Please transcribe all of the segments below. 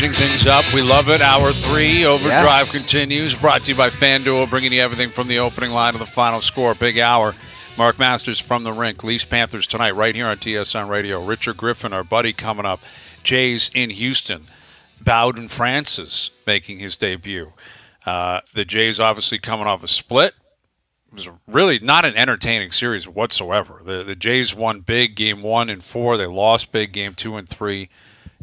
changing things up. We love it. Hour 3, OverDrive continues. Brought to you by FanDuel, bringing you everything from the opening line to the final score. Big hour. Mark Masters from the rink. Leafs Panthers tonight right here on TSN Radio. Richard Griffin, our buddy, coming up. Jays in Houston. Bowden Francis making his debut. The Jays obviously coming off a split. It was really not an entertaining series whatsoever. The Jays won big game 1 and 4. They lost big game 2 and 3.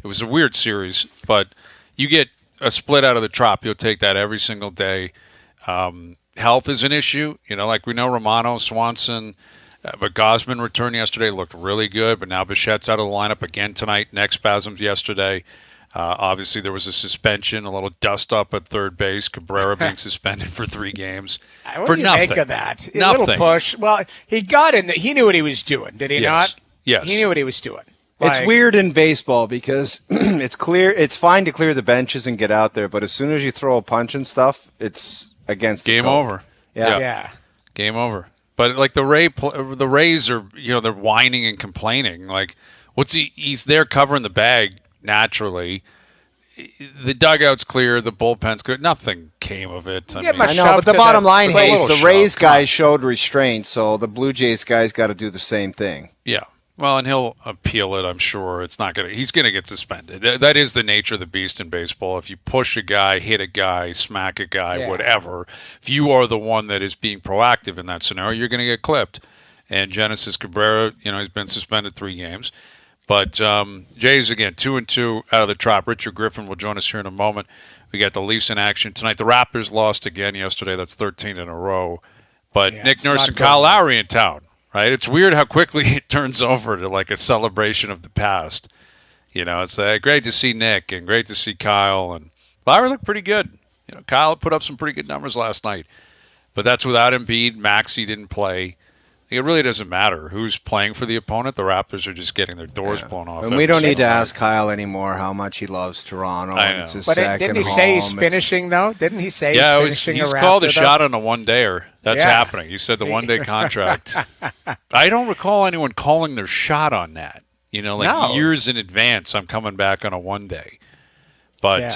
It was a weird series, but you get a split out of the Trop. You'll take that every single day. Health is an issue. Like we know Romano, Swanson, but Gausman returned yesterday, looked really good, but now Bichette's out of the lineup again tonight. Neck spasms yesterday. Obviously, there was a suspension, a little dust-up at third base. Cabrera being suspended for 3 games. What for do you nothing. make of that? A Nothing. little push. Well, he got in. He knew what he was doing, did he not? Yes. He knew what he was doing. It's weird in baseball because it's fine to clear the benches and get out there, but as soon as you throw a punch and stuff, it's against Game the over. Yeah. Game over. But like the Rays are, they're whining and complaining. Like, he's there covering the bag naturally. The dugout's clear, the bullpen's good. Nothing came of it. I know, but the bottom line is the Rays guys showed restraint, so the Blue Jays guys got to do the same thing. Yeah. Well, and he'll appeal it, I'm sure. He's going to get suspended. That is the nature of the beast in baseball. If you push a guy, hit a guy, smack a guy, whatever, if you are the one that is being proactive in that scenario, you're going to get clipped. And Genesis Cabrera, he's been suspended 3 games. But Jays, again, 2-2 out of the Trop. Richard Griffin will join us here in a moment. We got the Leafs in action tonight. The Raptors lost again yesterday. That's 13 in a row. But Nick Nurse and Kyle Lowry in town. Right, it's weird how quickly it turns over to like a celebration of the past. It's great to see Nick and great to see Kyle, and Lowry looked pretty good. Kyle put up some pretty good numbers last night, but that's without Embiid. Maxey didn't play. It really doesn't matter who's playing for the opponent. The Raptors are just getting their doors blown off. And we don't need to ask Kyle anymore how much he loves Toronto. It's his second didn't he say he's finishing, though? Didn't he say he's finishing he's called a shot on a one-dayer. That's happening. You said the one-day contract. I don't recall anyone calling their shot on that. Years in advance, I'm coming back on a one-day. But,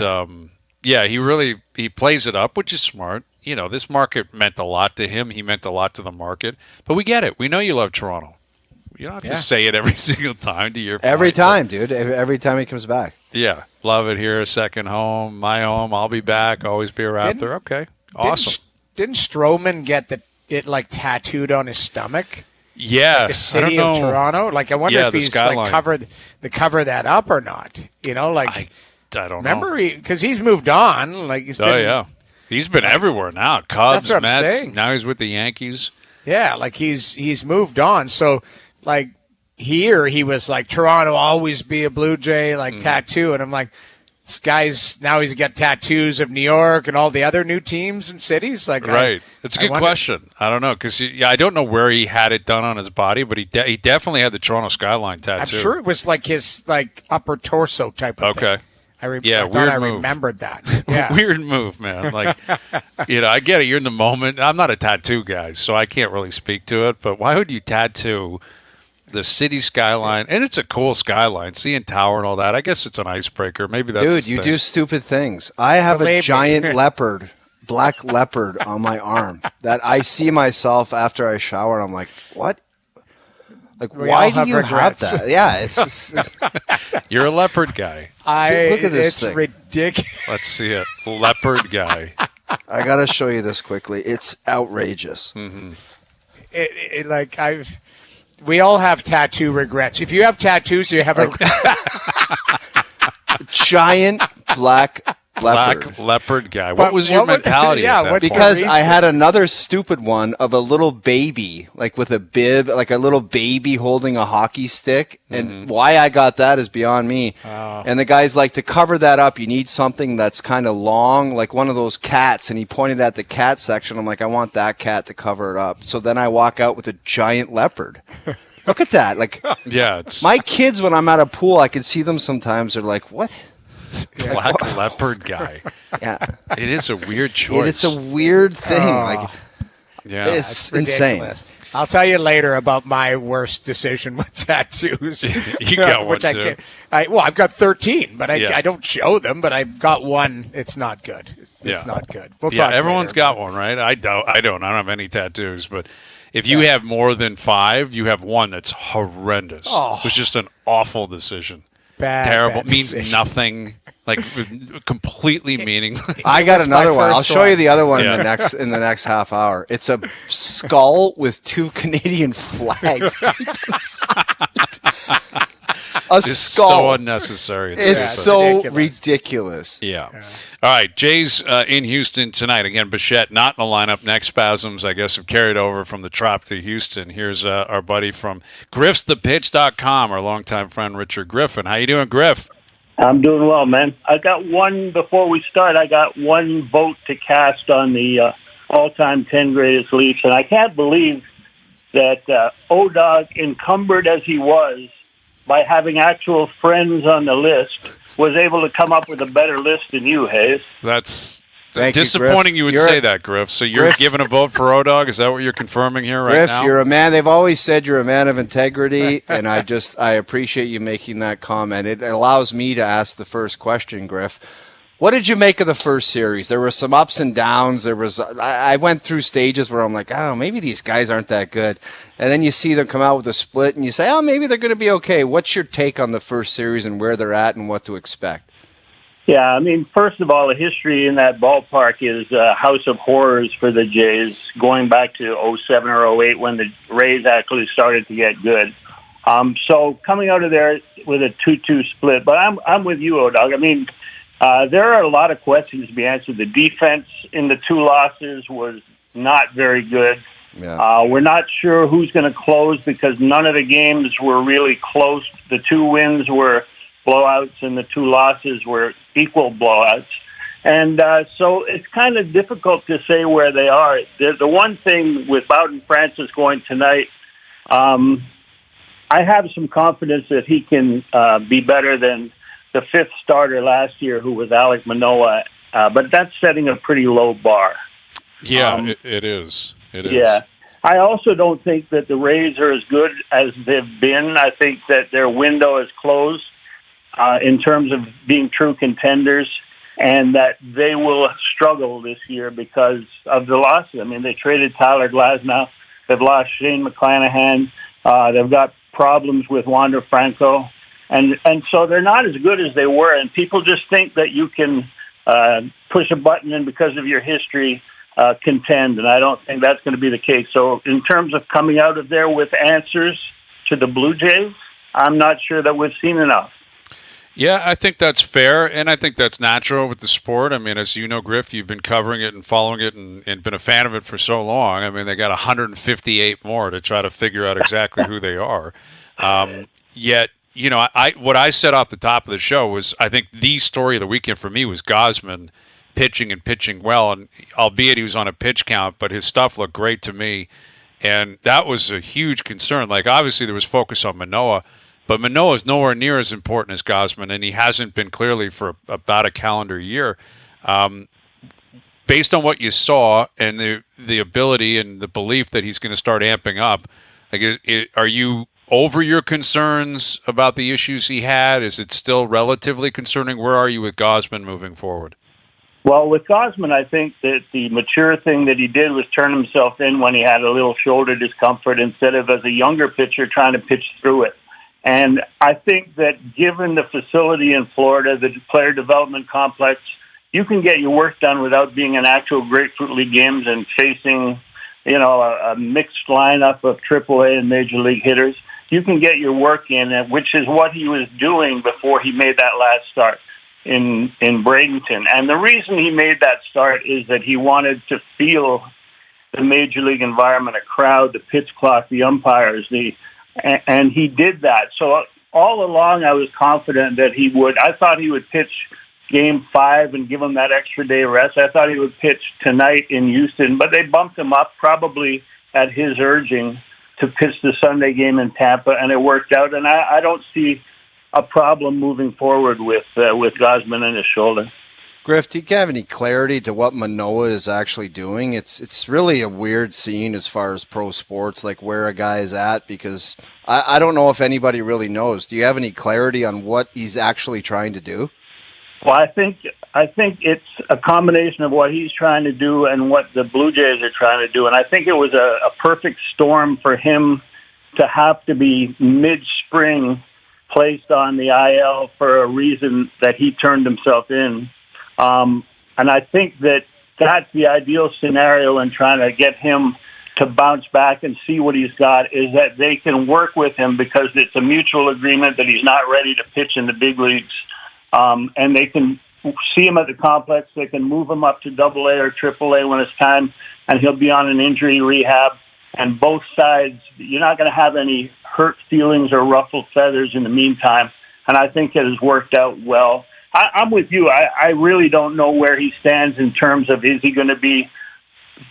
he plays it up, which is smart. This market meant a lot to him. He meant a lot to the market. But we get it. We know you love Toronto. You don't have to say it every single time to your point. Every time, dude. Every time he comes back. Yeah. Love it here. Second home. My home. I'll be back. Always be a Raptor. Okay. Awesome. Didn't Stroman get it tattooed on his stomach? Yeah. The city of Toronto? I wonder if he's covered that up or not. I don't know. Remember, because he's moved on. He's been everywhere now. Cubs, That's what I'm Mets. saying. Now he's with the Yankees. Yeah, he's moved on. So, here he was Toronto always be a Blue Jay, tattoo. And I'm like, this guy's, now he's got tattoos of New York and all the other new teams and cities. Right. It's a good question. I don't know, because I don't know where he had it done on his body, but he definitely had the Toronto skyline tattoo. I'm sure it was his upper torso type of thing. Okay. I weird move. Remembered that. Yeah. Weird move, man. I get it. You're in the moment. I'm not a tattoo guy, so I can't really speak to it. But why would you tattoo the city skyline? And it's a cool skyline, CN Tower and all that. I guess it's an icebreaker. Maybe that's Dude, you do stupid things. I have a giant black leopard on my arm that I see myself after I shower. And I'm like, what? Why do you have that? Yeah, it's just... You're a leopard guy. Look at this thing. It's ridiculous. Let's see it. Leopard guy. I got to show you this quickly. It's outrageous. Mm-hmm. We all have tattoo regrets. If you have tattoos, you have a giant black leopard guy. What was your mentality? Because I had another stupid one of a little baby, with a bib, a little baby holding a hockey stick. And why I got that is beyond me. Oh. And the guy's to cover that up, you need something that's kind of long, like one of those cats. And he pointed at the cat section. I'm like, I want that cat to cover it up. So then I walk out with a giant leopard. Look at that. My kids, when I'm at a pool, I can see them sometimes. They're like, what? Black leopard guy. Yeah. It is a weird choice. It's a weird thing. It's insane. I'll tell you later about my worst decision with tattoos. You got one, I too. I've got 13, but I don't show them, but I've got one. It's not good. It's not good. We'll talk everyone's later. got one, right? I don't have any tattoos, but if you have more than 5, you have one that's horrendous. Oh. It was just an awful decision. Bad, Terrible. bad Means decision. nothing. Like, was completely meaningless. I got another one. I'll first show you one. the other one Yeah. in the next half hour. It's a skull with 2 Canadian flags. It's skull. so unnecessary. It's stupid. so ridiculous. ridiculous. Yeah. All right. Jay's in Houston tonight. Again, Bichette not in the lineup. Neck spasms, I guess, have carried over from the Trop to Houston. Here's our buddy from GriffsThePitch.com, our longtime friend Richard Griffin. How you doing, Griff? I'm doing well, man. I got one, before we start, I got one vote to cast on the all-time 10 greatest Leafs, and I can't believe that O-Dog, encumbered as he was by having actual friends on the list, was able to come up with a better list than you, Hayes. That's Thank you, disappointing Griff. you would You're say a- that, Griff. So you're Griff. giving a vote for O-Dog? Is that what you're confirming here right Griff, now? you're a man. They've always said you're a man of integrity, and I appreciate you making that comment. It allows me to ask the first question, Griff. What did you make of the first series? There were some ups and downs. I went through stages where I'm like, oh, maybe these guys aren't that good. And then you see them come out with a split, and you say, oh, maybe they're going to be okay. What's your take on the first series and where they're at and what to expect? Yeah, I mean, first of all, the history in that ballpark is a house of horrors for the Jays, going back to 07 or 08 when the Rays actually started to get good. So coming out of there with a 2-2 split, but I'm with you, O-Dog. I mean, there are a lot of questions to be answered. The defense in the 2 losses was not very good. Yeah. We're not sure who's going to close because none of the games were really close. The 2 wins were blowouts and the 2 losses were equal blowouts. And so it's kind of difficult to say where they are. The one thing with Bowden Francis going tonight, I have some confidence that he can be better than the 5th starter last year, who was Alec Manoah. But that's setting a pretty low bar. Yeah, it is. It is. Yeah. I also don't think that the Rays are as good as they've been. I think that their window is closed in terms of being true contenders, and that they will struggle this year because of the losses. I mean, they traded Tyler Glasnow. They've lost Shane McClanahan. They've got problems with Wander Franco. And so they're not as good as they were. And people just think that you can push a button and because of your history contend. And I don't think that's going to be the case. So in terms of coming out of there with answers to the Blue Jays, I'm not sure that we've seen enough. Yeah, I think that's fair, and I think that's natural with the sport. I mean, as you know, Griff, you've been covering it and following it and been a fan of it for so long. I mean, they got 158 more to try to figure out exactly who they are. Yet, you know, what I said off the top of the show was I think the story of the weekend for me was Gausman pitching and pitching well, and albeit he was on a pitch count, but his stuff looked great to me, and that was a huge concern. Like, obviously there was focus on Manoah, but Manoah is nowhere near as important as Gausman, and he hasn't been clearly for about a calendar year. Based on what you saw and the ability and the belief that he's going to start amping up, like, are you over your concerns about the issues he had? Is it still relatively concerning? Where are you with Gausman moving forward? Well, with Gausman, I think that the mature thing that he did was turn himself in when he had a little shoulder discomfort instead of as a younger pitcher trying to pitch through it. And I think that given the facility in Florida, the player development complex, you can get your work done without being in actual Grapefruit League games and facing, you know, a mixed lineup of AAA and Major League hitters. You can get your work in, which is what he was doing before he made that last start in Bradenton. And the reason he made that start is that he wanted to feel the Major League environment, a crowd, the pitch clock, the umpires, and he did that. So all along I was confident that he would. I thought he would pitch Game 5 and give him that extra day rest. I thought he would pitch tonight in Houston, but they bumped him up probably at his urging to pitch the Sunday game in Tampa, and it worked out. And I don't see a problem moving forward with Gausman and his shoulder. Griff, do you have any clarity to what Manoah is actually doing? It's really a weird scene as far as pro sports, like where a guy is at, because I don't know if anybody really knows. Do you have any clarity on what he's actually trying to do? Well, I think it's a combination of what he's trying to do and what the Blue Jays are trying to do. And I think it was a perfect storm for him to have to be mid-spring placed on the IL for a reason that he turned himself in. And I think that's the ideal scenario in trying to get him to bounce back and see what he's got, is that they can work with him because it's a mutual agreement that he's not ready to pitch in the big leagues. And they can see him at the complex. They can move him up to AA or AAA when it's time, and he'll be on an injury rehab. And both sides, you're not going to have any hurt feelings or ruffled feathers in the meantime. And I think it has worked out well. I'm with you. I really don't know where he stands in terms of, is he going to be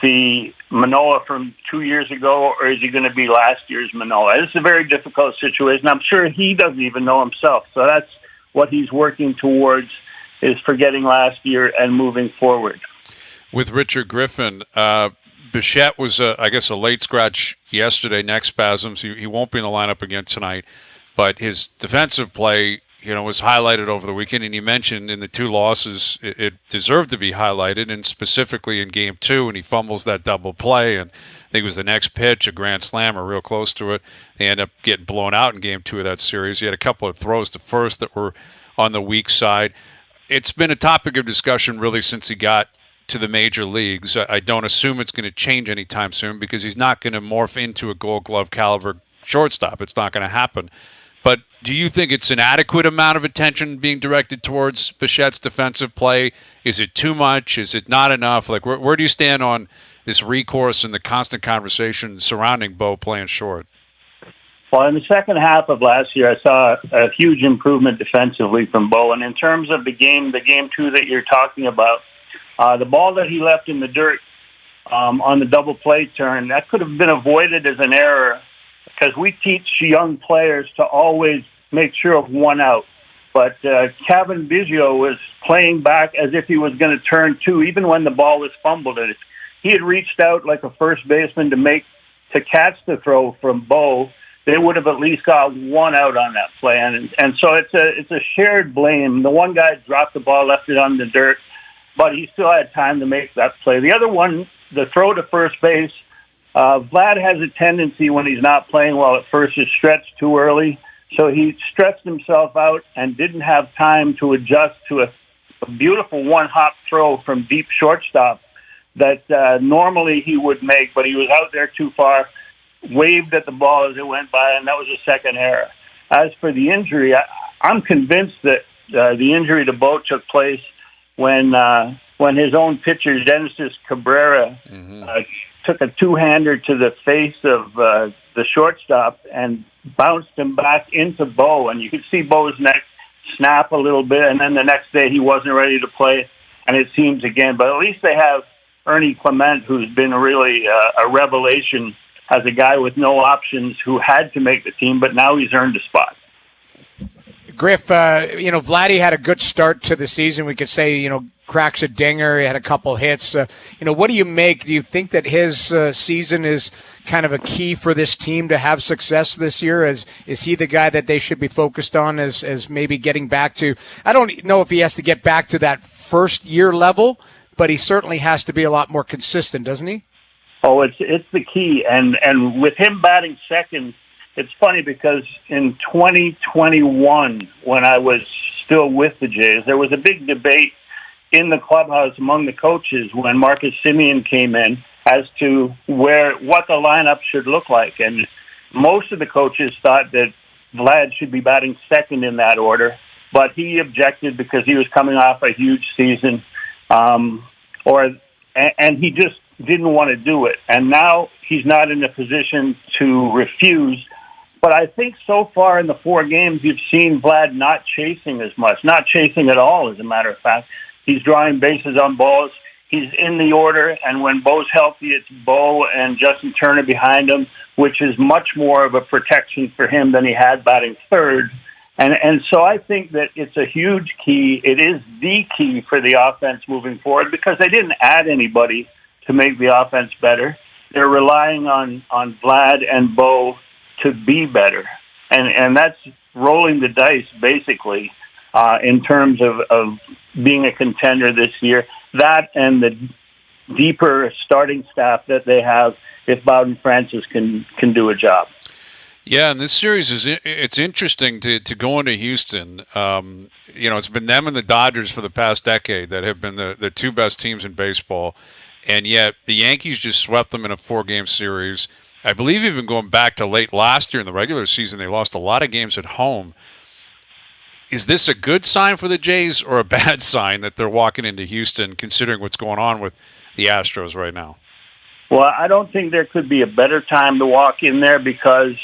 the Manoah from 2 years ago, or is he going to be last year's Manoah? It's a very difficult situation. I'm sure he doesn't even know himself. So that's what he's working towards, is forgetting last year and moving forward. With Richard Griffin, Bichette was, I guess, a late scratch yesterday, neck spasms. He won't be in the lineup again tonight, but his defensive play, was highlighted over the weekend, and you mentioned in the two losses it deserved to be highlighted, and specifically in Game 2, and he fumbles that double play, and I think it was the next pitch, a grand slam or real close to it. They end up getting blown out in Game 2 of that series. He had a couple of throws to first that were on the weak side. It's been a topic of discussion really since he got to the major leagues. I don't assume it's going to change anytime soon because he's not going to morph into a Gold Glove caliber shortstop. It's not going to happen. But do you think it's an adequate amount of attention being directed towards Bichette's defensive play? Is it too much? Is it not enough? Like, where do you stand on this recourse and the constant conversation surrounding Bo playing short? Well, in the second half of last year, I saw a huge improvement defensively from Bo. And in terms of the game 2 that you're talking about, the ball that he left in the dirt on the double play turn, that could have been avoided as an error, because we teach young players to always make sure of one out. But Kevin Biggio was playing back as if he was going to turn 2, even when the ball was fumbled. He had reached out like a first baseman to catch the throw from Bo. They would have at least got one out on that play. And so it's a shared blame. The one guy dropped the ball, left it on the dirt, but he still had time to make that play. The other one, the throw to first base, Vlad has a tendency when he's not playing well at first to stretch too early. So he stretched himself out and didn't have time to adjust to a beautiful one-hop throw from deep shortstop that normally he would make, but he was out there too far, waved at the ball as it went by, and that was a second error. As for the injury, I'm convinced that the injury to Bo took place when his own pitcher, Genesis Cabrera, took a two-hander to the face of the shortstop and bounced him back into Bo. And you could see Bo's neck snap a little bit, and then the next day he wasn't ready to play, and it seems again. But at least they have Ernie Clement, who's been really a revelation as a guy with no options who had to make the team, but now he's earned a spot. Griff, Vladdy had a good start to the season. We could say, cracks a dinger. He had a couple hits. What do you make? Do you think that his season is kind of a key for this team to have success this year? Is he the guy that they should be focused on as maybe getting back to, I don't know if he has to get back to that first year level, but he certainly has to be a lot more consistent, doesn't he? Oh, it's the key. And with him batting second, it's funny because in 2021, when I was still with the Jays, there was a big debate in the clubhouse among the coaches when Marcus Semien came in as to what the lineup should look like. And most of the coaches thought that Vlad should be batting second in that order, but he objected because he was coming off a huge season, and he just didn't want to do it. And now he's not in a position to refuse. But I think so far in the 4 games, you've seen Vlad not chasing as much, not chasing at all, as a matter of fact. He's drawing bases on balls. He's in the order, and when Bo's healthy, it's Bo and Justin Turner behind him, which is much more of a protection for him than he had batting third. And so I think that it's a huge key. It is the key for the offense moving forward because they didn't add anybody to make the offense better. They're relying on Vlad and Bo to be better. And that's rolling the dice, basically, in terms of being a contender this year. That and the deeper starting staff that they have if Bowden Francis can do a job. Yeah, and this series it's interesting to go into Houston. It's been them and the Dodgers for the past decade that have been the two best teams in baseball, and yet the Yankees just swept them in a 4-game series. I believe even going back to late last year in the regular season, they lost a lot of games at home. Is this a good sign for the Jays or a bad sign that they're walking into Houston, considering what's going on with the Astros right now? Well, I don't think there could be a better time to walk in there because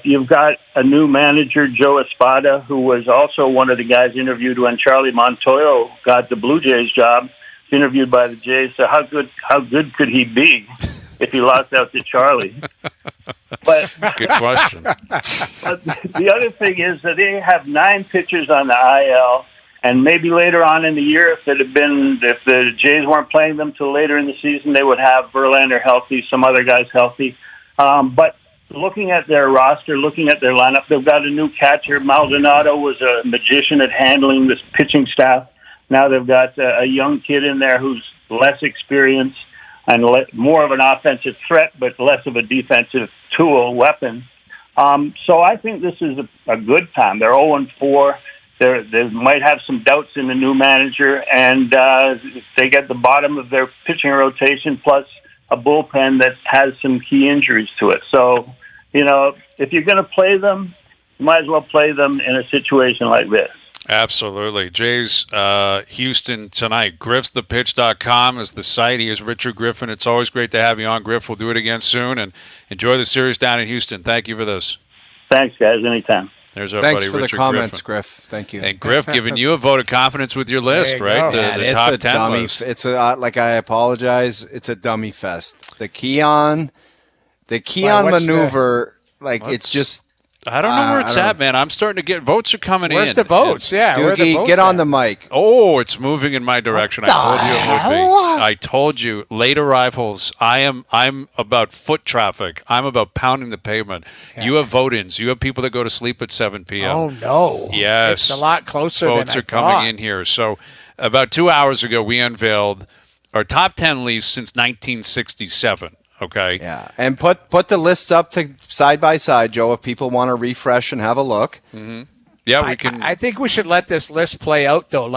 you've got a new manager, Joe Espada, who was also one of the guys interviewed when Charlie Montoyo got the Blue Jays job, interviewed by the Jays. So how good could he be if he lost out to Charlie? But good question. The other thing is that they have 9 pitchers on the IL, and maybe later on in the year, if the Jays weren't playing them till later in the season, they would have Verlander healthy, some other guys healthy. But looking at their roster, looking at their lineup, they've got a new catcher. Maldonado was a magician at handling this pitching staff. Now they've got a young kid in there who's less experienced and more of an offensive threat, but less of a defensive weapon. So I think this is a good time. They're 0-4. They might have some doubts in the new manager, and they get the bottom of their pitching rotation plus a bullpen that has some key injuries to it. So, if you're going to play them, you might as well play them in a situation like this. Absolutely. Jays, Houston tonight. GriffsThePitch.com is the site. He is Richard Griffin. It's always great to have you on, Griff. We'll do it again soon, and enjoy the series down in Houston. Thank you for this. Thanks, guys. Anytime. There's our Thanks buddy for Richard the comments, Griffin. Griff. Thank you. And Griff giving you a vote of confidence with your list, right? The it's top a 10 dummy. list. It's I apologize. It's a dummy fest. The Keon maneuver, it's just. I don't know where it's at, man. I'm starting to get votes are coming Where's in. the votes? Yeah, where are the votes get on at? the mic. Oh, it's moving in my direction. I told you it would be. I told you. Late arrivals. I'm about foot traffic. I'm about pounding the pavement. Yeah. You have vote-ins. You have people that go to sleep at 7 p.m. Oh no. Yes. It's a lot closer votes than I are coming thought. in here. So about 2 hours ago, we unveiled our top 10 Leafs since 1967. Okay. Yeah, and put the lists up to side by side, Joe. If people want to refresh and have a look. Mm-hmm. Yeah, we can. I think we should let this list play out, though.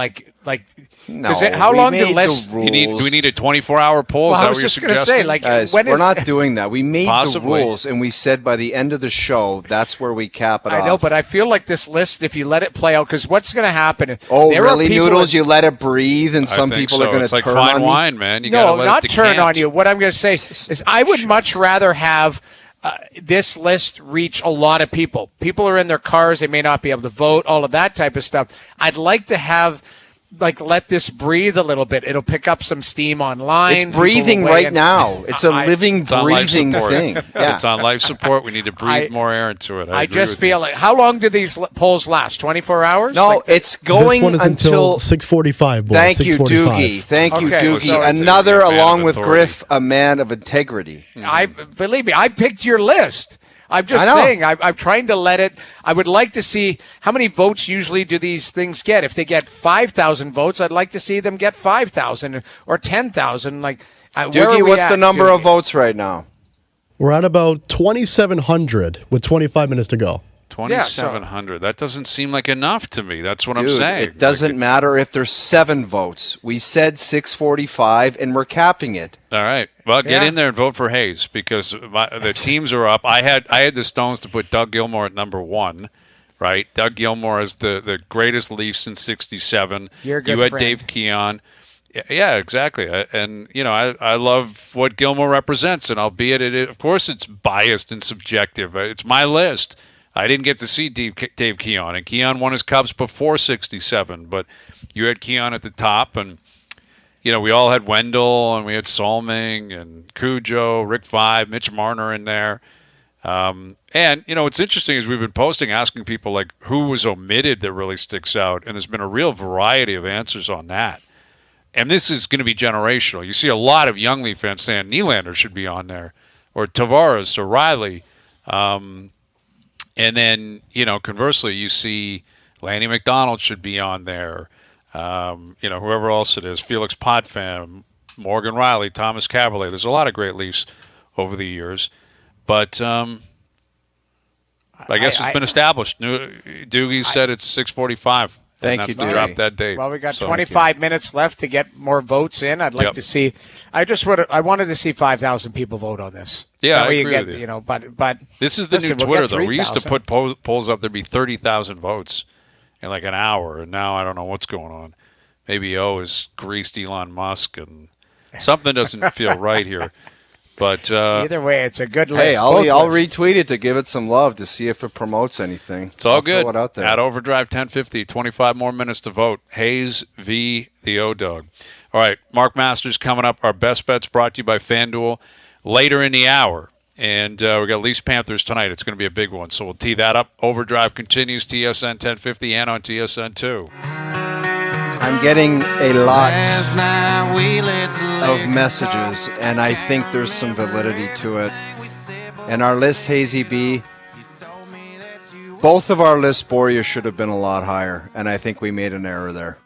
No, how long do lists? Do we need a 24-hour poll? Well, Is that I was what you're just going to suggesting? say, Guys, when we're is not doing that. We made Possibly. the rules, and we said by the end of the show, that's where we cap it off. I know, but I feel like this list, if you let it play out, because what's going to happen? Oh, really, Noodles? You let it breathe, and some people are going to It's like turn fine on wine, man. You gotta let not it turn decant. on you. What I'm going to say is I would much rather have this list reach a lot of people. People are in their cars. They may not be able to vote, all of that type of stuff. I'd like to have let this breathe a little bit. It'll pick up some steam online. It's breathing right now. It's a living, breathing thing. Yeah. It's on life support. We need to breathe more air into it. I just feel like, how long do these polls last? 24 hours? No, it's going this one is until 6:45. Thank you, Doogie. Thank you, Doogie. So another, along with Griff, a man of integrity. Believe me, I picked your list. I'm just saying, I'm trying to let it. I would like to see how many votes usually do these things get. If they get 5,000 votes, I'd like to see them get 5,000 or 10,000. Doogie, what's the number of votes right now? We're at about 2,700 with 25 minutes to go. 2,700. That doesn't seem like enough to me. That's what I'm saying. It doesn't matter if there's 7 votes. We said 645, and we're capping it. All right. Well, get in there and vote for Hayes because the teams are up. I had the Stones to put Doug Gilmour at number 1. Right, Doug Gilmour is the greatest Leaf since '67. You're a good You had friend. Dave Keon. Yeah, exactly. And I love what Gilmour represents, and albeit of course it's biased and subjective. It's my list. I didn't get to see Dave Keon, and Keon won his Cubs before '67. But you had Keon at the top, and we all had Wendell, and we had Solming and Cujo, Rick Vibe, Mitch Marner in there. And, what's interesting is we've been posting, asking people, like, who was omitted that really sticks out, and there's been a real variety of answers on that. And this is going to be generational. You see a lot of young Leaf fans saying Nylander should be on there, or Tavares, or Riley. And then, conversely, you see Lanny McDonald should be on there. Whoever else it is, Felix Potvin, Morgan Riley, Thomas Caberlet. There's a lot of great Leafs over the years. But I guess it's been established. Doogie said it's 6:45. Thank that's you, to drop that date. Well, we got 25 minutes left to get more votes in. I'd like to see. I wanted to see 5,000 people vote on this. Yeah, I agree with you. But this is the new Twitter, though. We used to put polls up. There'd be 30,000 votes in like an hour, and now I don't know what's going on. Maybe is greased Elon Musk, and something doesn't feel right here. But either way, it's a good list. Hey, I'll retweet it to give it some love to see if it promotes anything. It's all good. Throw it out there. At OverDrive 1050, 25 more minutes to vote. Hayes v. the O-Dog. All right, Mark Masters coming up. Our best bets brought to you by FanDuel later in the hour. And we got Leafs Panthers tonight. It's going to be a big one, so we'll tee that up. OverDrive continues, TSN 1050 and on TSN 2. I'm getting a lot of messages, and I think there's some validity to it. And our list, Hazy B, both of our lists, Boria should have been a lot higher, and I think we made an error there.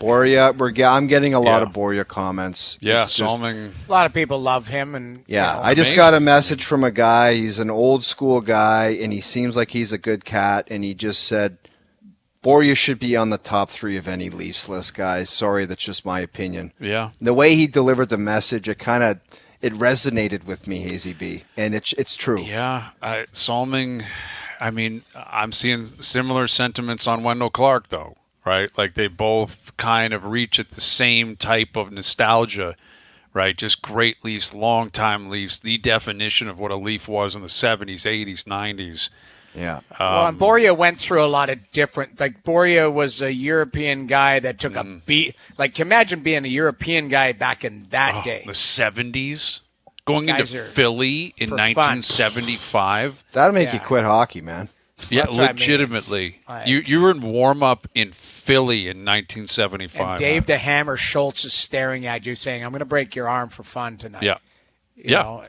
Boria, I'm getting a lot of Boria comments. Yeah, a lot of people love him, and I just got a message from a guy. He's an old school guy, and he seems like he's a good cat, and he just said, Boria should be on the top 3 of any Leafs list, guys. Sorry, that's just my opinion. Yeah. The way he delivered the message, it resonated with me, Hazy B, and it's true. Yeah, Salming, I'm seeing similar sentiments on Wendell Clark, though, right? Like they both kind of reach at the same type of nostalgia, right? Just great Leafs, long-time Leafs, the definition of what a Leaf was in the 70s, 80s, 90s. Yeah. And Boria went through a lot of different. Like Boria was a European guy that took a beat. Like imagine being a European guy back in that day, the 70s, going into Philly in 1975. That'll make you quit hockey, man. Yeah, legitimately. You were in warm up in Philly in 1975. And Dave the Hammer Schultz is staring at you, saying, "I'm going to break your arm for fun tonight." Yeah. You know,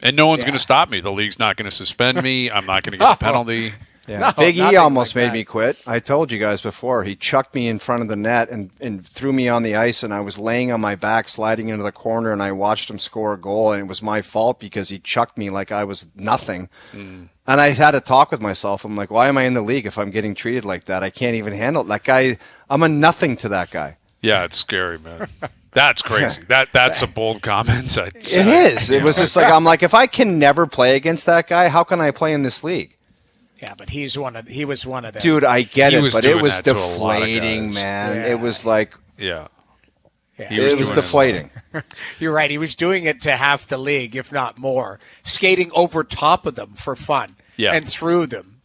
and no one's going to stop me. The league's not going to suspend me. I'm not going to get a penalty. Yeah. No, Big E almost made me quit. I told you guys before. He chucked me in front of the net and threw me on the ice, and I was laying on my back, sliding into the corner, and I watched him score a goal, and it was my fault because he chucked me like I was nothing. And I had a talk with myself. I'm like, why am I in the league if I'm getting treated like that? I can't even handle it. That guy, I'm a nothing to that guy. Yeah, it's scary, man. That's crazy. That's a bold comment. It is. It was just like, I'm like, if I can never play against that guy, how can I play in this league? Yeah, but he was one of them. Dude, I get it, but it was deflating, man. Yeah. It was like, it was deflating. You're right. He was doing it to half the league, if not more, skating over top of them for fun and through them.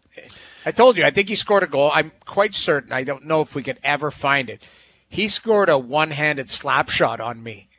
I told you, I think he scored a goal. I'm quite certain. I don't know if we could ever find it. He scored a one-handed slap shot on me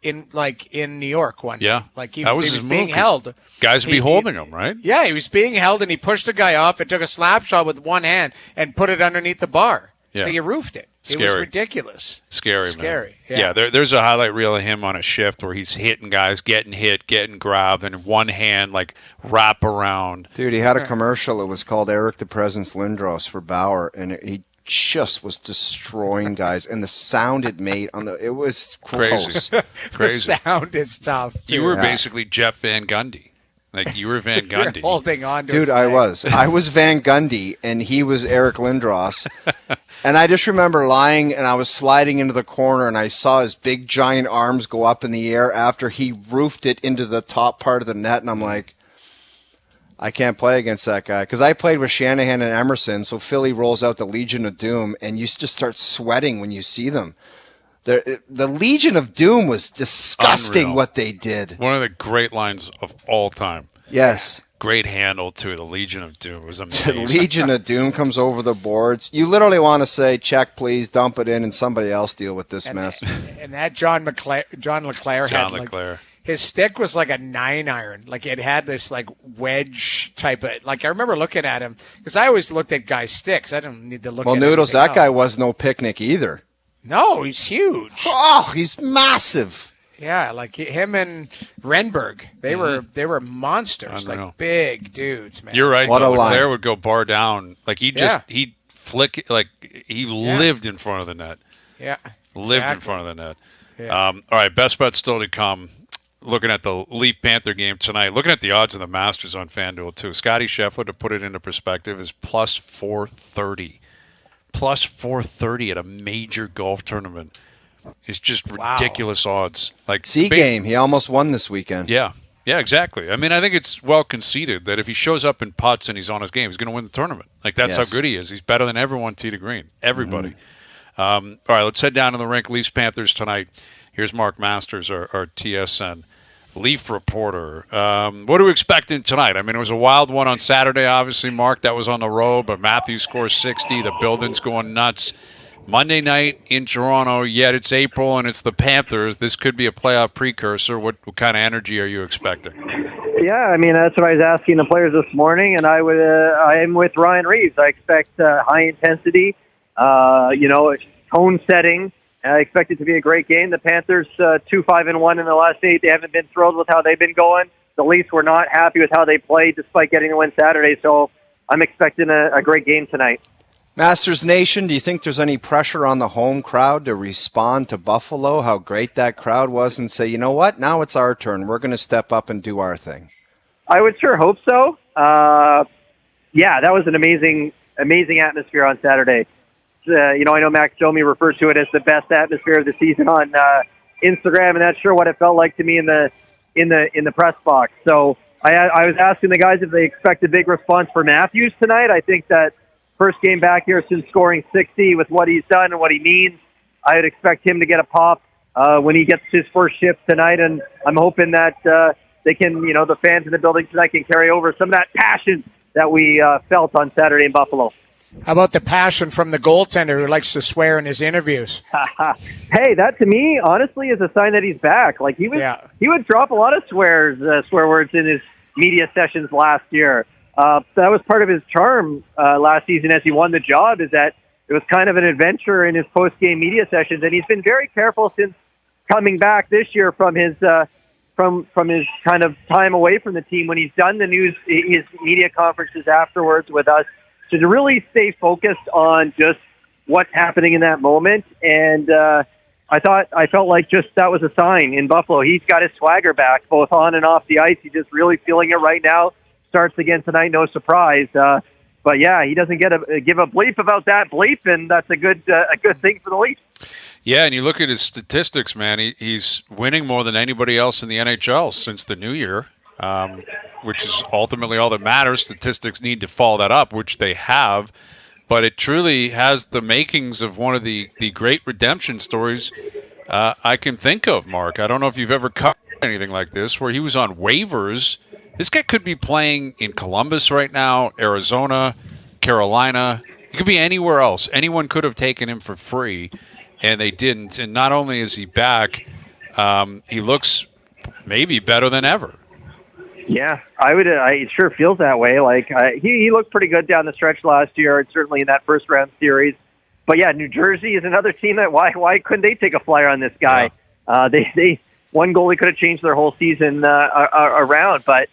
in New York one day. Like he was being held. Guys would be holding him, right? Yeah, he was being held, and he pushed the guy off and took a slap shot with one hand and put it underneath the bar. Yeah. He roofed it. Scary. It was ridiculous. Scary. Yeah, there's a highlight reel of him on a shift where he's hitting guys, getting hit, getting grabbed, and one hand, like, wrap around. Dude, he had a commercial. It was called Eric the Presence Lindros for Bauer, and he just was destroying guys, and the sound it made it was gross. Crazy. The sound is tough. You were basically Jeff Van Gundy. Like, you were Van Gundy. Holding on to Dude, I was Van Gundy, and he was Eric Lindros. And I just remember lying, and I was sliding into the corner, and I saw his big giant arms go up in the air after he roofed it into the top part of the net, and I'm like, I can't play against that guy. Because I played with Shanahan and Emerson, so Philly rolls out the Legion of Doom, and you just start sweating when you see them. The Legion of Doom was disgusting. Unreal. What they did. One of the great lines of all time. Yes. Great handle, too. The Legion of Doom was amazing. The Legion of Doom comes over the boards. You literally want to say, check, please, dump it in, and somebody else deal with this mess. And that John LeClair had his stick was like a 9-iron. Like it had this like wedge type of. Like I remember looking at him because I always looked at guys' sticks. I don't need to look. Well, at Noodles, that else. guy was no picnic either. No, he's huge. Oh, he's massive. Yeah, like him and Renberg, they were monsters, like big dudes, man. You're right. What a line. Blair would go bar down, like he'd flick it, like he lived in front of the net. Yeah, lived in front of the net. Yeah. All right, best bet still to come. Looking at the Leaf Panther game tonight, looking at the odds of the Masters on FanDuel too. Scotty Scheffler, to put it into perspective, is plus 430. Plus 430 at a major golf tournament. It's just ridiculous odds. Like Game, he almost won this weekend. Yeah, exactly. I mean, I think it's well conceded that if he shows up in putts and he's on his game, he's going to win the tournament. Like that's how good he is. He's better than everyone tee to green. Everybody. All right, let's head down to the rink. Leafs Panthers tonight. Here's Mark Masters, our TSN Leaf reporter. What are we expecting tonight? I mean, it was a wild one on Saturday, obviously, Mark. That was on the road, but Matthews scores 60. The building's going nuts. Monday night in Toronto, yet it's April and it's the Panthers. This could be a playoff precursor. What kind of energy are you expecting? Yeah, I mean, that's what I was asking the players this morning, and I am with Ryan Reeves. I expect high intensity, tone setting. I expect it to be a great game. The Panthers 2-5-1 in the last 8. They haven't been thrilled with how they've been going. The Leafs were not happy with how they played despite getting the win Saturday, so I'm expecting a great game tonight. Masters Nation, do you think there's any pressure on the home crowd to respond to Buffalo, how great that crowd was, and say, you know what, now it's our turn. We're going to step up and do our thing? I would sure hope so. That was an amazing atmosphere on Saturday. I know Max Domi refers to it as the best atmosphere of the season on Instagram, and that's sure what it felt like to me in the press box. So I was asking the guys if they expect a big response for Matthews tonight. I think that first game back here since scoring 60 with what he's done and what he means, I would expect him to get a pop when he gets his first shift tonight, and I'm hoping that they can, the fans in the building tonight can carry over some of that passion that we felt on Saturday in Buffalo. How about the passion from the goaltender who likes to swear in his interviews? Hey, that to me, honestly, is a sign that he's back. Like he would drop a lot of swear words in his media sessions last year. That was part of his charm last season as he won the job, is that it was kind of an adventure in his post-game media sessions, and he's been very careful since coming back this year from his from his kind of time away from the team when he's done his media conferences afterwards with us, to really stay focused on just what's happening in that moment. And I felt like just that was a sign in Buffalo. He's got his swagger back, both on and off the ice. He's just really feeling it right now. Starts again tonight, no surprise. But yeah, he doesn't give a bleep about that bleep, and that's a good thing for the Leafs. Yeah, and you look at his statistics, man. He's winning more than anybody else in the NHL since the new year, which is ultimately all that matters. Statistics need to follow that up, which they have. But it truly has the makings of one of the great redemption stories I can think of, Mark. I don't know if you've ever covered anything like this, where he was on waivers. This guy could be playing in Columbus right now, Arizona, Carolina. He could be anywhere else. Anyone could have taken him for free, and they didn't. And not only is he back, he looks maybe better than ever. Yeah, it sure feels that way. Like he looked pretty good down the stretch last year, and certainly in that first round series. But yeah, New Jersey is another team that why couldn't they take a flyer on this guy? Yeah. They one goalie could have changed their whole season around. But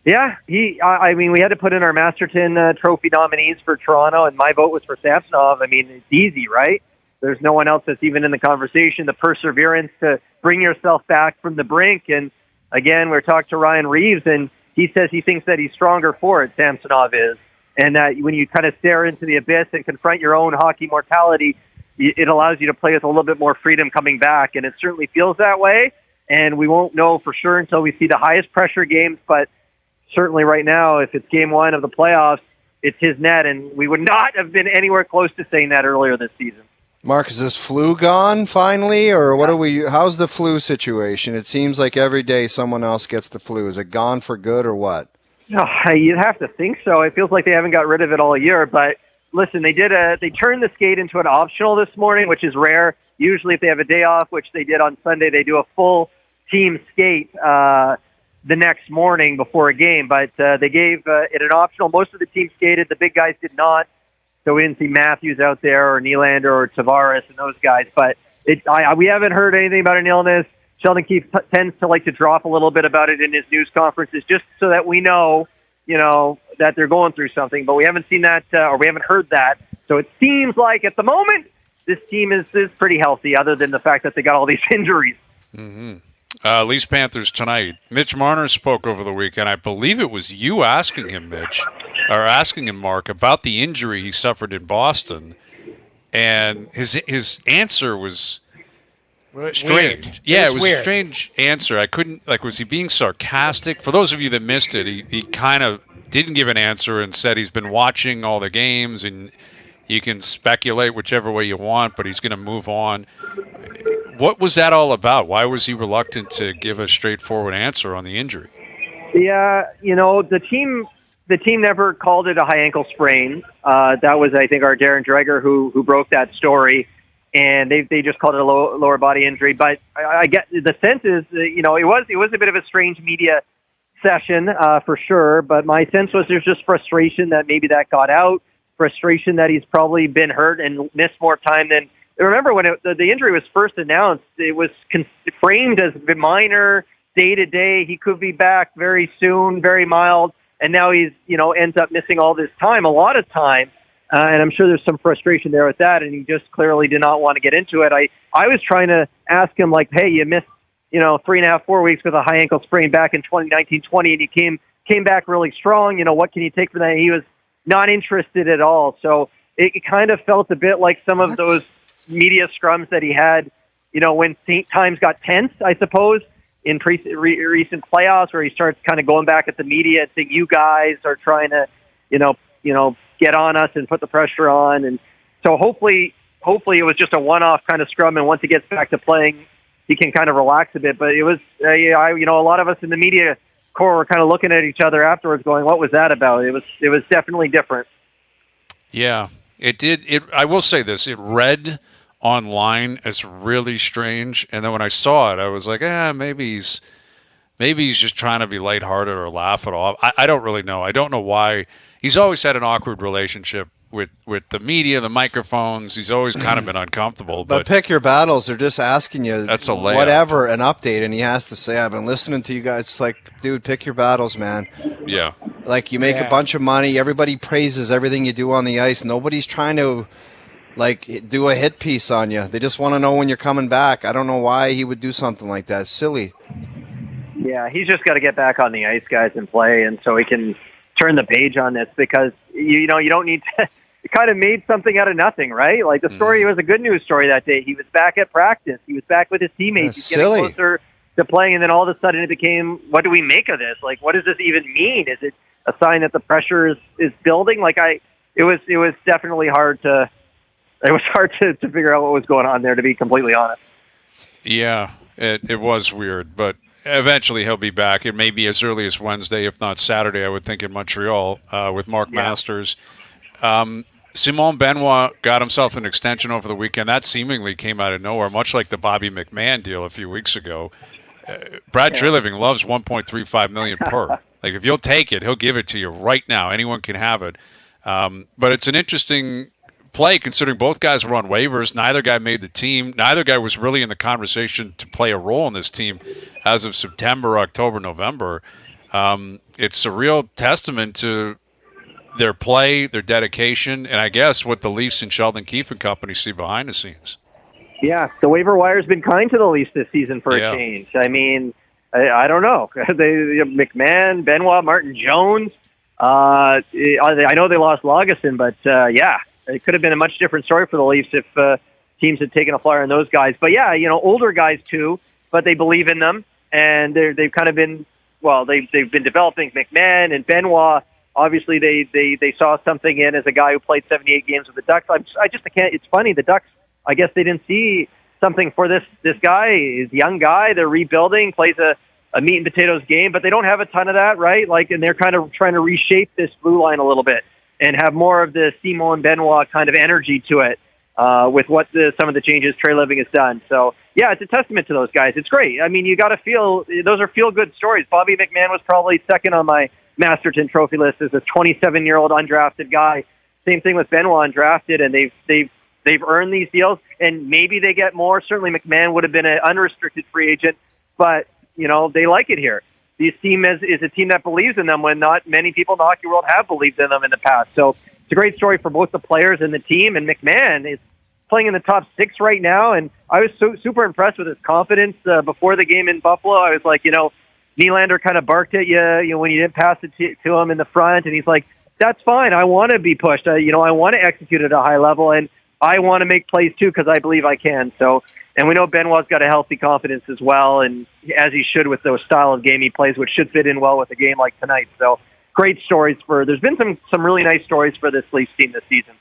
yeah, we had to put in our Masterton Trophy nominees for Toronto, and my vote was for Samsonov. I mean, it's easy, right? There's no one else that's even in the conversation. The perseverance to bring yourself back from the brink. And again, we're talking to Ryan Reeves, and he says he thinks that he's stronger for it, Samsonov is. And that when you kind of stare into the abyss and confront your own hockey mortality, it allows you to play with a little bit more freedom coming back. And it certainly feels that way. And we won't know for sure until we see the highest pressure games. But certainly right now, if it's game one of the playoffs, it's his net. And we would not have been anywhere close to saying that earlier this season. Mark, is this flu gone finally, or how's the flu situation? It seems like every day someone else gets the flu. Is it gone for good or what? No, you'd have to think so. It feels like they haven't got rid of it all year. But listen, they turned the skate into an optional this morning, which is rare. Usually if they have a day off, which they did on Sunday, they do a full team skate the next morning before a game, but they gave it an optional. Most of the team skated. The big guys did not. So we didn't see Matthews out there or Nylander or Tavares and those guys. But we haven't heard anything about an illness. Sheldon Keefe tends to like to drop a little bit about it in his news conferences just so that we know, that they're going through something. But we haven't seen that or we haven't heard that. So it seems like at the moment this team is pretty healthy other than the fact that they got all these injuries. Mm-hmm. Leafs Panthers tonight. Mitch Marner spoke over the weekend. I believe it was you asking him, Mitch, or asking him, Mark, about the injury he suffered in Boston, and his answer was strange. Weird. Yeah, it was weird. a strange answer. I couldn't was he being sarcastic? For those of you that missed it, he kind of didn't give an answer and said he's been watching all the games and you can speculate whichever way you want, but he's going to move on. What was that all about? Why was he reluctant to give a straightforward answer on the injury? Yeah, the team never called it a high ankle sprain. That was, I think, our Darren Dreger who broke that story, and they just called it a lower body injury. But I get the sense is, it was a bit of a strange media session for sure. But my sense was there's just frustration that maybe that got out, frustration that he's probably been hurt and missed more time than. Remember when the injury was first announced, it was framed as minor, day-to-day. He could be back very soon, very mild, and now he's, ends up missing all this time, a lot of time, and I'm sure there's some frustration there with that, and he just clearly did not want to get into it. I was trying to ask him, hey, you missed, 3.5, 4 weeks with a high ankle sprain back in 2019-20, and you came back really strong. What can you take from that? He was not interested at all, so it kind of felt a bit like some of those media scrums that he had, when times got tense, I suppose, in recent playoffs, where he starts kind of going back at the media and saying, you guys are trying to, get on us and put the pressure on. And so hopefully it was just a one-off kind of scrum. And once he gets back to playing, he can kind of relax a bit. But it was, a lot of us in the media corps were kind of looking at each other afterwards going, what was that about? It was definitely different. Yeah, it did. I will say this, it read online as really strange, and then when I saw it, I was like, maybe he's just trying to be lighthearted or laugh it off. I don't really know. I don't know why. He's always had an awkward relationship with the media, the microphones. He's always kind of been uncomfortable. But pick your battles. They're just asking you that's a layup. Whatever, an update, and he has to say, I've been listening to you guys. It's like, dude, pick your battles, man. Yeah. You make a bunch of money. Everybody praises everything you do on the ice. Nobody's trying to do a hit piece on you. They just want to know when you're coming back. I don't know why he would do something like that. It's silly. Yeah, he's just got to get back on the ice, guys, and play, and so he can turn the page on this, because you don't need to. It kind of made something out of nothing, right? The story was a good news story that day. He was back at practice. He was back with his teammates. He's getting closer to playing, and then all of a sudden it became, what do we make of this? What does this even mean? Is it a sign that the pressure is building? It was definitely hard to. It was hard to figure out what was going on there, to be completely honest. Yeah, it was weird, but eventually he'll be back. It may be as early as Wednesday, if not Saturday, I would think, in Montreal with Mark Masters. Simon Benoit got himself an extension over the weekend. That seemingly came out of nowhere, much like the Bobby McMahon deal a few weeks ago. Brad Treliving loves $1.35 million per. If you'll take it, he'll give it to you right now. Anyone can have it. But it's an interesting play, considering both guys were on waivers. Neither guy made the team. Neither guy was really in the conversation to play a role in this team as of September, October, November. It's a real testament to their play, their dedication, and I guess what the Leafs and Sheldon Keefe and company see behind the scenes. Yeah, the waiver wire's been kind to the Leafs this season for a change. I mean, I don't know. McMahon, Benoit, Martin Jones. I know they lost Lagesson, but it could have been a much different story for the Leafs if teams had taken a flyer on those guys. But older guys too, but they believe in them, and they've kind of been they've been developing McMahon and Benoit. Obviously, they saw something in as a guy who played 78 games with the Ducks. I can't. It's funny, the Ducks. I guess they didn't see something for this guy. He's a young guy. They're rebuilding. Plays a meat and potatoes game, but they don't have a ton of that, right? And they're kind of trying to reshape this blue line a little bit and have more of the Simon Benoit kind of energy to it with what some of the changes Treliving has done. So, yeah, it's a testament to those guys. It's great. I mean, you got to feel those are feel-good stories. Bobby McMahon was probably second on my Masterton Trophy list as a 27-year-old undrafted guy. Same thing with Benoit undrafted, and they've earned these deals, and maybe they get more. Certainly, McMahon would have been an unrestricted free agent, but they like it here. This team is a team that believes in them when not many people in the hockey world have believed in them in the past. So it's a great story for both the players and the team. And McMahon is playing in the top 6 right now, and I was super impressed with his confidence before the game in Buffalo. I was like, Nylander kind of barked at you, when you didn't pass it to him in the front, and he's like, that's fine. I want to be pushed. I want to execute at a high level, and I want to make plays too because I believe I can. So, and we know Benoit's got a healthy confidence as well, and as he should with those style of game he plays, which should fit in well with a game like tonight. So, great stories there's been some really nice stories for this Leafs team this season.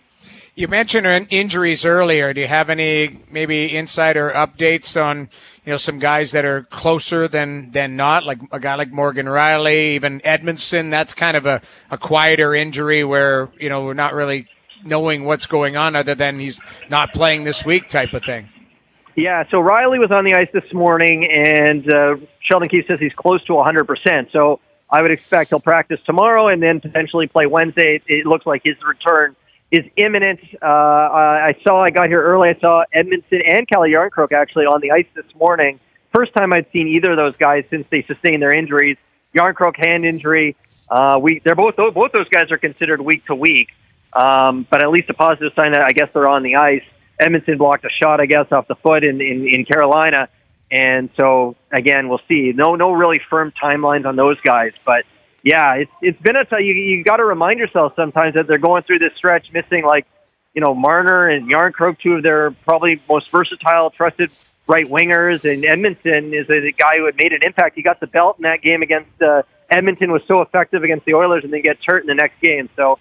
You mentioned injuries earlier. Do you have any maybe insider updates on some guys that are closer than not, like a guy like Morgan Riley, even Edmondson? That's kind of a quieter injury where we're not really knowing what's going on other than he's not playing this week type of thing. Yeah, so Riley was on the ice this morning, and Sheldon Keefe says he's close to 100%. So I would expect he'll practice tomorrow and then potentially play Wednesday. It looks like his return is imminent. I got here early. I saw Edmondson and Calle Järnkrok actually on the ice this morning. First time I'd seen either of those guys since they sustained their injuries. Järnkrok hand injury. They're both those guys are considered week to week, but at least a positive sign that I guess they're on the ice. Edmondson blocked a shot, I guess, off the foot in Carolina, and so again we'll see. No really firm timelines on those guys, but. Yeah, it's been you got to remind yourself sometimes that they're going through this stretch missing Marner and Järnkrok, two of their probably most versatile, trusted right wingers, and Edmondson is a guy who had made an impact. He got the belt in that game against Edmonton, was so effective against the Oilers, and then gets hurt in the next game. So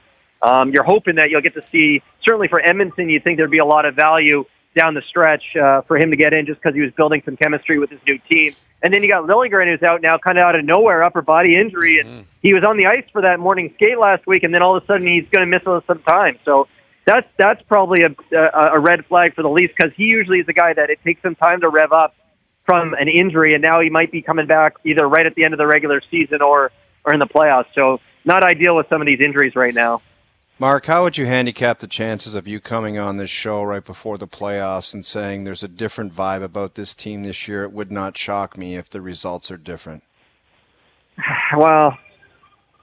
you're hoping that you'll get to see, certainly for Edmondson, you'd think there'd be a lot of value down the stretch for him to get in just because he was building some chemistry with his new team. And then you got Liljegren, who's out now, kind of out of nowhere, upper body injury, and he was on the ice for that morning skate last week, and then all of a sudden he's going to miss some time. So that's probably a red flag for the Leafs because he usually is a guy that it takes some time to rev up from an injury, and now he might be coming back either right at the end of the regular season or in the playoffs. So not ideal with some of these injuries right now. Mark, how would you handicap the chances of you coming on this show right before the playoffs and saying there's a different vibe about this team this year? It would not shock me if the results are different. Well,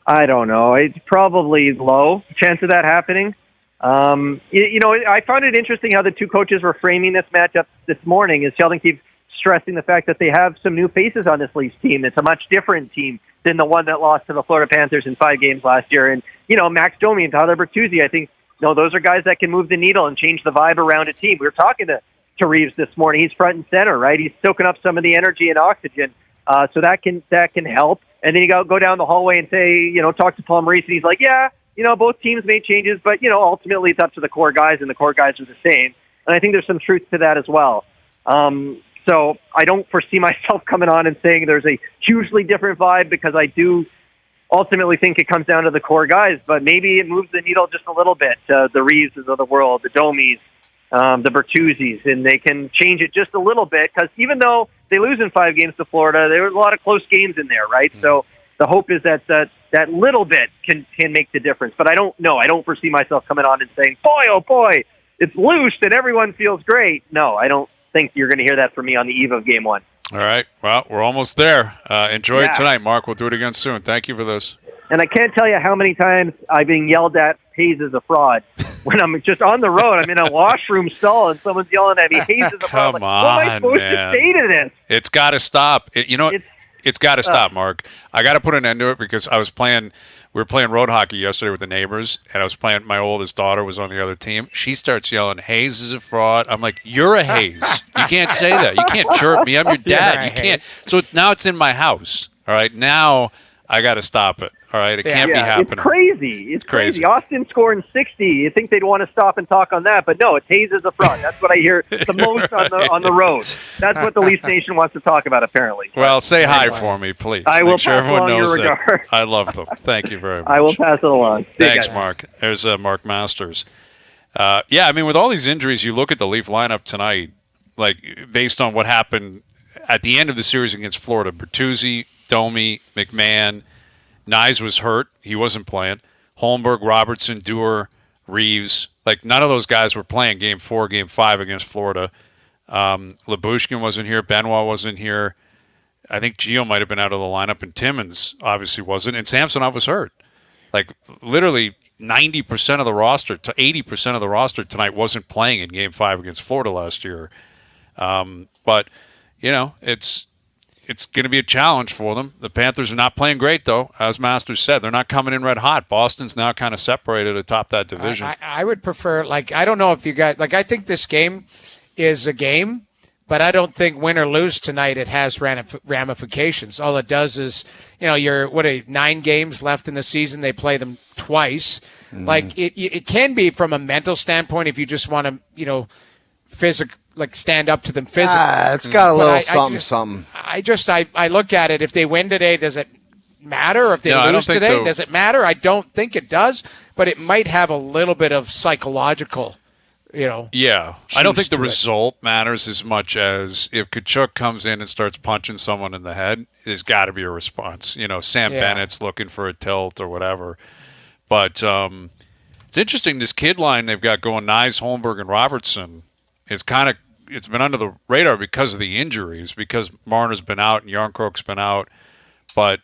I don't know. It's probably low chance of that happening. I found it interesting how the two coaches were framing this matchup this morning. Is Sheldon Keefe stressing the fact that they have some new faces on this Leafs team. It's a much different team than the one that lost to the Florida Panthers in 5 games last year. And, Max Domi and Tyler Bertuzzi, I think, those are guys that can move the needle and change the vibe around a team. We were talking to Reeves this morning. He's front and center, right? He's soaking up some of the energy and oxygen. So that can help. And then you go down the hallway and say, talk to Paul Maurice, and he's like, yeah, both teams made changes, but, ultimately it's up to the core guys, and the core guys are the same. And I think there's some truth to that as well. So I don't foresee myself coming on and saying there's a hugely different vibe, because I do ultimately think it comes down to the core guys, but maybe it moves the needle just a little bit. The Reeveses of the world, the Domis, the Bertuzzis, and they can change it just a little bit, because even though they lose in 5 games to Florida, there were a lot of close games in there, right? So the hope is that that little bit can make the difference. But I don't know. I don't foresee myself coming on and saying, boy, oh boy, it's loose and everyone feels great. No, I don't think you're going to hear that from me on the eve of Game 1. All right. Well, we're almost there. Enjoy it tonight, Mark. We'll do it again soon. Thank you for this. And I can't tell you how many times I've been yelled at, Hayes is a fraud. When I'm just on the road, I'm in a washroom stall, and someone's yelling at me, Hayes is a fraud. Come on, what am I supposed to say to this? It's got to stop. It's got to stop, Mark. I got to put an end to it, because we were playing road hockey yesterday with the neighbors, and I was playing, my oldest daughter was on the other team. She starts yelling, Hayes is a fraud. I'm like, you're a Hayes. You can't say that. You can't chirp me. I'm your dad. You can't. So now it's in my house. All right. Now I got to stop it. All right. It can't be happening. It's crazy. It's crazy. Austin scoring 60. You think they'd want to stop and talk on that, but no, it's Hayes is a fraud. That's what I hear the most on the road. That's what the Leafs Nation wants to talk about, apparently. Well, say hi for me, please. I will Make sure pass everyone along knows your regard. that. I love them. Thank you very much. I will pass it along. Thanks, Mark. There's Mark Masters. With all these injuries, you look at the Leaf lineup tonight, like based on what happened at the end of the series against Florida. Bertuzzi, Domi, McMahon, Nyes was hurt. He wasn't playing. Holmberg, Robertson, Dewar, Reeves. Like, none of those guys were playing Game 4, Game 5 against Florida. Lyubushkin wasn't here. Benoit wasn't here. I think Gio might have been out of the lineup, and Timmins obviously wasn't. And Samsonov was hurt. Like, literally 90% of the roster to 80% of the roster tonight wasn't playing in Game 5 against Florida last year. But, you know, it's going to be a challenge for them. The Panthers are not playing great, though. As Masters said, they're not coming in red hot. Boston's now kind of separated atop that division. I would prefer, like, I don't know if you guys, like, I think this game is a game, but I don't think win or lose tonight it has ramifications. All it does is, you know, you're, 9 games left in the season. They play them twice. Like, it can be from a mental standpoint if you just want to, you know, like stand up to them physically. It's got a little something. I look at it. If they win today, does it matter? Or if they lose today, does it matter? I don't think it does, but it might have a little bit of psychological, you know. Yeah. I don't think the result matters as much as if Tkachuk comes in and starts punching someone in the head, there's got to be a response. You know, Sam Bennett's looking for a tilt or whatever. But it's interesting, this kid line they've got going, Nyes, Holmberg, and Robertson. It's been under the radar because of the injuries, because Marner's been out and Yarncroke's been out. But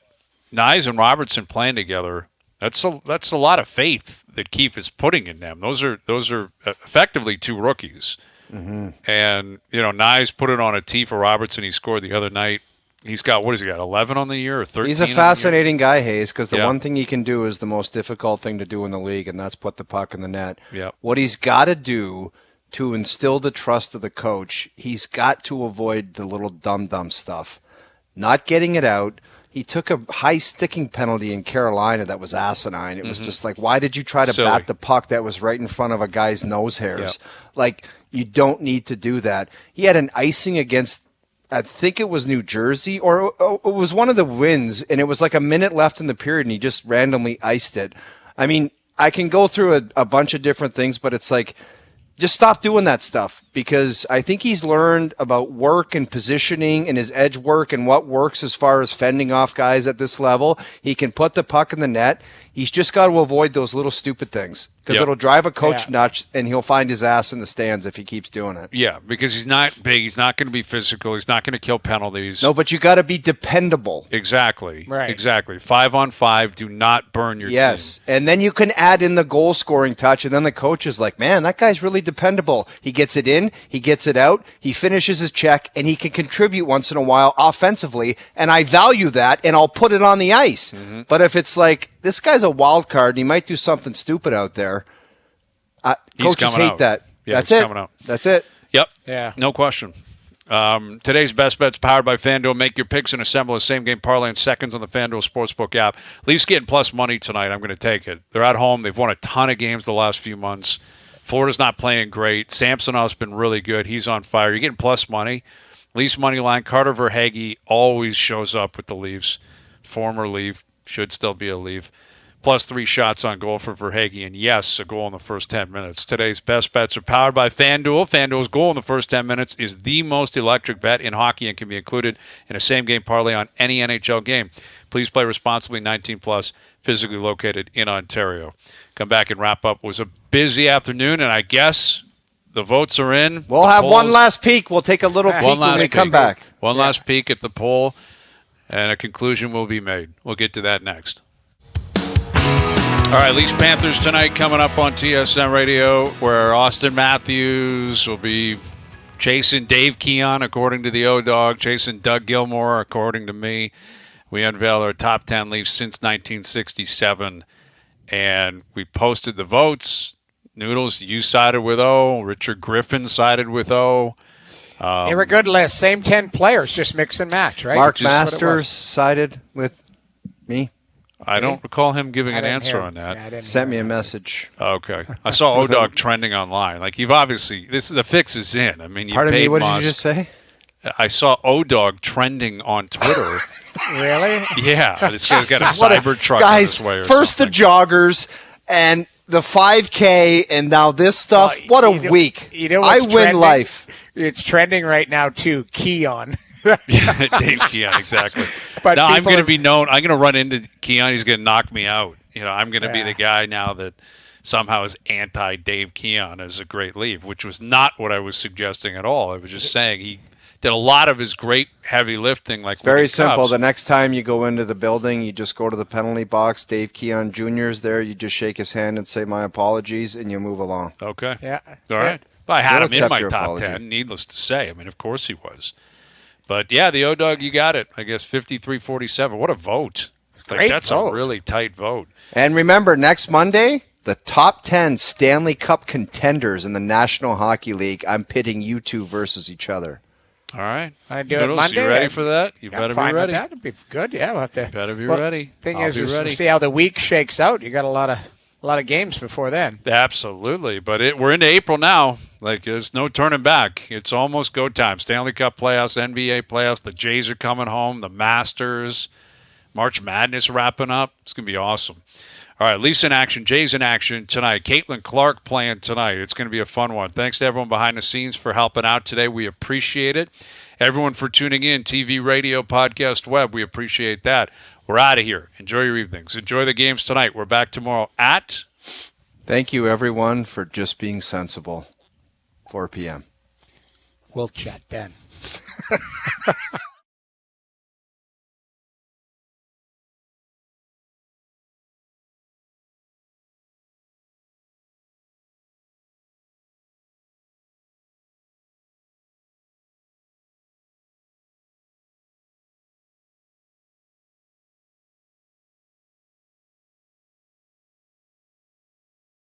Nyes and Robertson playing together, that's a lot of faith that Keefe is putting in them. Those are effectively 2 rookies. Mm-hmm. And, you know, Nyes put it on a tee for Robertson. He scored the other night. He's got, 11 on the year or 13? He's a fascinating guy, Hayes, because the one thing he can do is the most difficult thing to do in the league, and that's put the puck in the net. Yep. What he's got to do to instill the trust of the coach, he's got to avoid the little dumb stuff. Not getting it out. He took a high sticking penalty in Carolina that was asinine. It was just like, why did you try to bat the puck that was right in front of a guy's nose hairs? Yep. Like, you don't need to do that. He had an icing against, I think it was New Jersey, or it was one of the Wins, and it was like a minute left in the period, and he just randomly iced it. I mean, I can go through a bunch of different things, but it's like, just stop doing that stuff, because I think he's learned about work and positioning and his edge work and what works as far as fending off guys at this level. He can put the puck in the net. He's just got to avoid those little stupid things, because it'll drive a coach nuts, and he'll find his ass in the stands if he keeps doing it. Yeah, because he's not big. He's not going to be physical. He's not going to kill penalties. No, but you got to be dependable. Exactly. Right. Exactly. 5-on-5. Do not burn your team. And then you can add in the goal-scoring touch, and then the coach is like, man, that guy's really dependable. He gets it in, he gets it out, he finishes his check, and he can contribute once in a while offensively, and I value that, and I'll put it on the ice. Mm-hmm. But if it's like, this guy's a wild card, and he might do something stupid out there, coaches hate that. Yeah, That's it. Coming out. That's it. Yep. Yeah. No question. Today's best bets powered by FanDuel. Make your picks and assemble a same-game parlay in seconds on the FanDuel Sportsbook app. Leafs getting plus money tonight. I'm going to take it. They're at home. They've won a ton of games the last few months. Florida's not playing great. Samsonov's been really good. He's on fire. You're getting plus money. Leafs money line. Carter Verhaeghe always shows up with the Leafs. Former Leaf. Should still be a Leaf. Plus 3 shots on goal for Verhaeghe, and yes, a goal in the first 10 minutes. Today's best bets are powered by FanDuel. FanDuel's goal in the first 10 minutes is the most electric bet in hockey and can be included in a same-game parlay on any NHL game. Please play responsibly, 18+, physically located in Ontario. Come back and wrap up. It was a busy afternoon, and I guess the votes are in. We'll have one last peek. We'll take a little peek when we come back. One last peek at the poll, and a conclusion will be made. We'll get to that next. All right, Leafs Panthers tonight coming up on TSN Radio, where Austin Matthews will be chasing Dave Keon, according to the O-Dog, chasing Doug Gilmour, according to me. We unveil our top 10 Leafs since 1967, and we posted the votes. Noodles, you sided with O. Richard Griffin sided with O. They were good list. Same 10 players, just mix and match, right? Mark Masters sided with me. I don't recall him giving an answer on that. Yeah, sent me a message. Okay. I saw O-Dog trending online. Like, you've obviously, the fix is in. I mean, you Pardon paid me, what Musk. did you just say? I saw O-Dog trending on Twitter. Really? Yeah. This guy's got a Cybertruck Guys, on his way or first something. the joggers, and the 5K and now this stuff. Well, What a week. You know I what's win trending? life. It's trending right now, too. Keon. Dave Keon, exactly. But now I'm people going to are- be known. I'm going to run into Keon. He's going to knock me out. I'm going to be Yeah. the guy now that somehow is anti-Dave Keon as a great Leaf, which was not what I was suggesting at all. I was just saying he did a lot of his great heavy lifting. Like Very with the simple. Cubs. The next time you go into the building, you just go to the penalty box. Dave Keon Jr. is there. You just shake his hand and say my apologies, and you move along. Okay. Yeah. All right. Well, I had He'll him in accept my your top apology. 10, needless to say. I mean, of course he was. But, yeah, the O-Dog, you got it. I guess 53-47. What a vote. Great that's vote. a really tight vote. And remember, next Monday, the top 10 Stanley Cup contenders in the National Hockey League. I'm pitting you two versus each other. All right. I do it Noodles, Monday. You ready for that? You I'm better fine be with ready. that. That'd be good. Yeah, we'll have to. Better be Well, ready. Thing I'll is be ready. see how the week shakes out. You got a lot of games before then. Absolutely. But we're into April now. Like, there's no turning back. It's almost go time. Stanley Cup playoffs, NBA playoffs. The Jays are coming home. The Masters. March Madness wrapping up. It's going to be awesome. All right, Leafs in action, Jays in action tonight. Caitlin Clark playing tonight. It's going to be a fun one. Thanks to everyone behind the scenes for helping out today. We appreciate it. Everyone for tuning in, TV, radio, podcast, web. We appreciate that. We're out of here. Enjoy your evenings. Enjoy the games tonight. We're back tomorrow at... Thank you, everyone, for just being sensible. 4 p.m. We'll chat then.